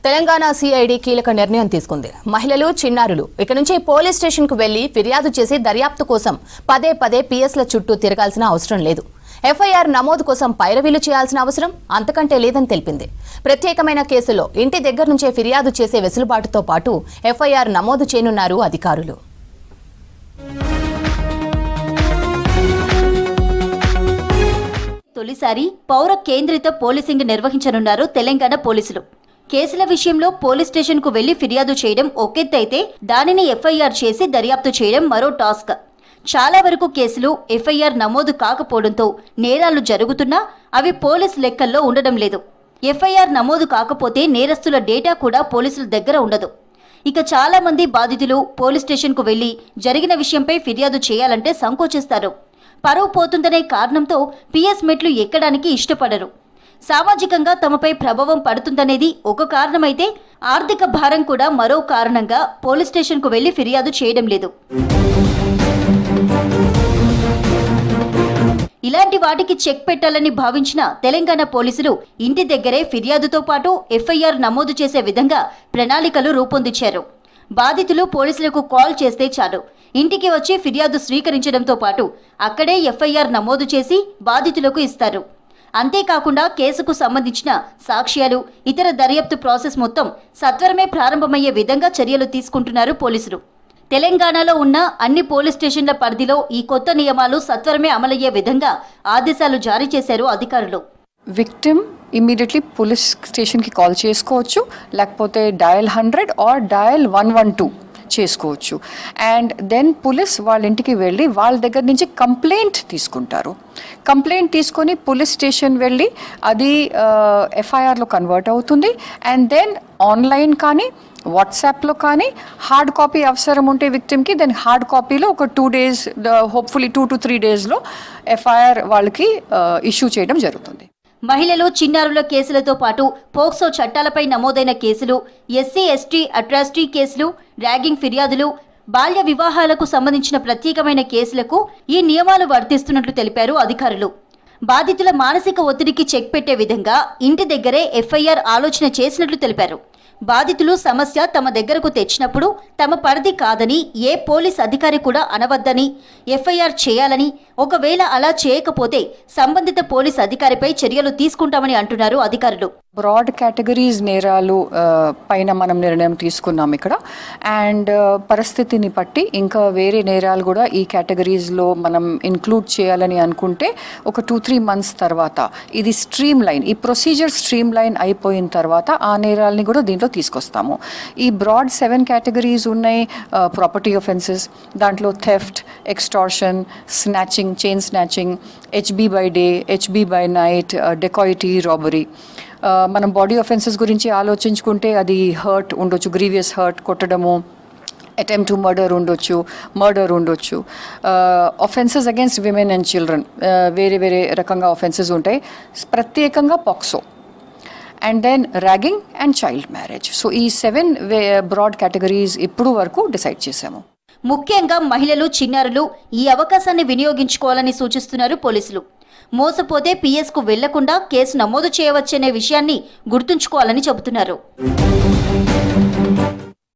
Telangana CID కీలక నిర్ణయం తీసుకుంది. మహిళలు, చిన్నారులు ఇక నుంచి పోలీస్ స్టేషన్కు వెళ్లి ఫిర్యాదు చేసి దర్యాప్తు కోసం పదే పదే పిఎస్ల చుట్టూ తిరగాల్సిన అవసరం లేదు. ఎఫ్ఐఆర్ నమోదు కోసం పైరవీలు చేయాల్సిన అవసరం అంతకంటే లేదని తెలిపింది. ప్రత్యేకమైన కేసులో ఇంటి దగ్గర నుంచే ఫిర్యాదు చేసే వెసులుబాటుతో పాటు ఎఫ్ఐఆర్ నమోదు చేయనున్నారు అధికారులు. తొలిసారి పౌర కేంద్రిత పోలీసింగ్ నిర్వహించనున్నారు తెలంగాణ పోలీసులు. కేసుల విషయంలో పోలీస్ స్టేషన్కు వెళ్లి ఫిర్యాదు చేయడం ఒకెత్తైతే దానిని ఎఫ్ఐఆర్ చేసి దర్యాప్తు చేయడం మరో టాస్క్. చాలా వరకు కేసులు ఎఫ్ఐఆర్ నమోదు కాకపోవడంతో నేరాలు జరుగుతున్నా అవి పోలీస్ లెక్కల్లో ఉండడం లేదు. ఎఫ్ఐఆర్ నమోదు కాకపోతే నేరస్తుల డేటా కూడా పోలీసుల దగ్గర ఉండదు. ఇక చాలా మంది బాధితులు పోలీస్ స్టేషన్కు వెళ్లి జరిగిన విషయంపై ఫిర్యాదు చేయాలంటే సంకోచిస్తారు. పరువు పోతుందనే కారణంతో పిఎస్ మెట్లు ఎక్కడానికి ఇష్టపడరు. సామాజికంగా తమపై ప్రభావం పడుతుందనేది ఒక కారణమైతే ఆర్థిక భారం కూడా మరో కారణంగా పోలీస్ స్టేషన్కు వెళ్లి ఫిర్యాదు చేయడం లేదు. ఇలాంటి వాటికి చెక్ పెట్టాలని భావించిన తెలంగాణ పోలీసులు ఇంటి దగ్గరే ఫిర్యాదుతో పాటు ఎఫ్ఐఆర్ నమోదు చేసే విధంగా ప్రణాళికలు రూపొందించారు. బాధితులు పోలీసులకు కాల్ చేస్తే చాలు, ఇంటికి వచ్చి ఫిర్యాదు స్వీకరించడంతో పాటు అక్కడే ఎఫ్ఐఆర్ నమోదు చేసి బాధితులకు ఇస్తారు. అంతేకాకుండా కేసుకు సంబంధించిన సాక్ష్యాలు, ఇతర దర్యాప్తు ప్రాసెస్ మొత్తం సత్వరమే ప్రారంభమయ్యే విధంగా చర్యలు తీసుకుంటున్నారు పోలీసులు. తెలంగాణలో ఉన్న అన్ని పోలీస్ స్టేషన్ల పరిధిలో ఈ కొత్త నియమాలు సత్వరమే అమలయ్యే విధంగా ఆదేశాలు జారీ చేశారు అధికారులు. విక్టిమ్ ఇమ్మీడియట్లీ పోలీస్ స్టేషన్కి కాల్ చేసుకోవచ్చు, లేకపోతే డయల్ 100 ఆర్ డయల్ 112 చేసుకోవచ్చు. అండ్ దెన్ పోలీస్ వాళ్ళ ఇంటికి వెళ్ళి వాళ్ళ దగ్గర నుంచి కంప్లైంట్ తీసుకుంటారు. కంప్లైంట్ తీసుకొని పోలీస్ స్టేషన్ వెళ్ళి అది ఎఫ్ఐఆర్లో కన్వర్ట్ అవుతుంది. అండ్ దెన్ ఆన్లైన్ కానీ వాట్సాప్లో కానీ హార్డ్ కాపీ అవసరం ఉంటే విక్టిమ్కి, దెన్ హార్డ్ కాపీలో ఒక 2 days, హోప్ఫుల్లీ 2 to 3 daysలో ఎఫ్ఐఆర్ వాళ్ళకి ఇష్యూ చేయడం జరుగుతుంది. మహిళలు, చిన్నారుల కేసులతో పాటు పోక్సో చట్టాలపై నమోదైన కేసులు, ఎస్సీ ఎస్టీ అట్రాసిటీ కేసులు, ర్యాగింగ్ ఫిర్యాదులు, బాల్య వివాహాలకు సంబంధించిన ప్రత్యేకమైన కేసులకు ఈ నియమాలు వర్తిస్తున్నట్లు తెలిపారు అధికారులు. బాధితుల మానసిక ఒత్తిడికి చెక్ పెట్టే విధంగా ఇంటి దగ్గరే ఎఫ్ఐఆర్ ఆలోచన చేసినట్లు తెలిపారు. బాధితులు సమస్య తమ దగ్గరకు తెచ్చినప్పుడు తమ పరిధి కాదని ఏ పోలీస్ అధికారి కూడా అనవద్దని, ఎఫ్ఐఆర్ చేయాలని, ఒకవేళ అలా చేయకపోతే సంబంధిత పోలీస్ అధికారిపై చర్యలు తీసుకుంటామని అంటున్నారు అధికారులు. బ్రాడ్ కేటగిరీస్ నేరాలు పైన మనం నిర్ణయం తీసుకున్నాం ఇక్కడ. అండ్ పరిస్థితిని బట్టి ఇంకా వేరే నేరాలు కూడా ఈ కేటగిరీస్లో మనం ఇన్క్లూడ్ చేయాలని అనుకుంటే ఒక 2-3 months తర్వాత ఇది ఈ ప్రొసీజర్ స్ట్రీమ్ లైన్ అయిపోయిన తర్వాత ఆ నేరాలని కూడా దీంట్లో తీసుకొస్తాము. ఈ బ్రాడ్ 7 కేటగిరీస్ ఉన్నాయి. ప్రాపర్టీ ఒఫెన్సెస్, దాంట్లో theft, extortion, snatching, chain snatching, HB by day, HB by night, dacoity, robbery. మనం బాడీ ఒఫెన్సెస్ గురించి ఆలోచించుకుంటే అది హర్ట్ ఉండొచ్చు, గ్రీవియస్ హర్ట్, కొట్టడము, అటెంప్ట్ టు మర్డర్ ఉండొచ్చు. Offences against women and children వేరే వేరే రకంగా ఒఫెన్సెస్ ఉంటాయి. ప్రత్యేకంగా POCSO, and then ragging and child marriage. So ఈ 7 బ్రాడ్ కేటగిరీస్ ఇప్పుడు వరకు డిసైడ్ చేశాము. ముఖ్యంగా మహిళలు, చిన్నారులు ఈ అవకాశాన్ని వినియోగించుకోవాలని సూచిస్తున్నారు పోలీసులు. మోసపోతే పిఎస్కు వెళ్లకుండా కేసు నమోదు చేయవచ్చనే విషయాన్ని గుర్తుంచుకోవాలని చెబుతున్నారు.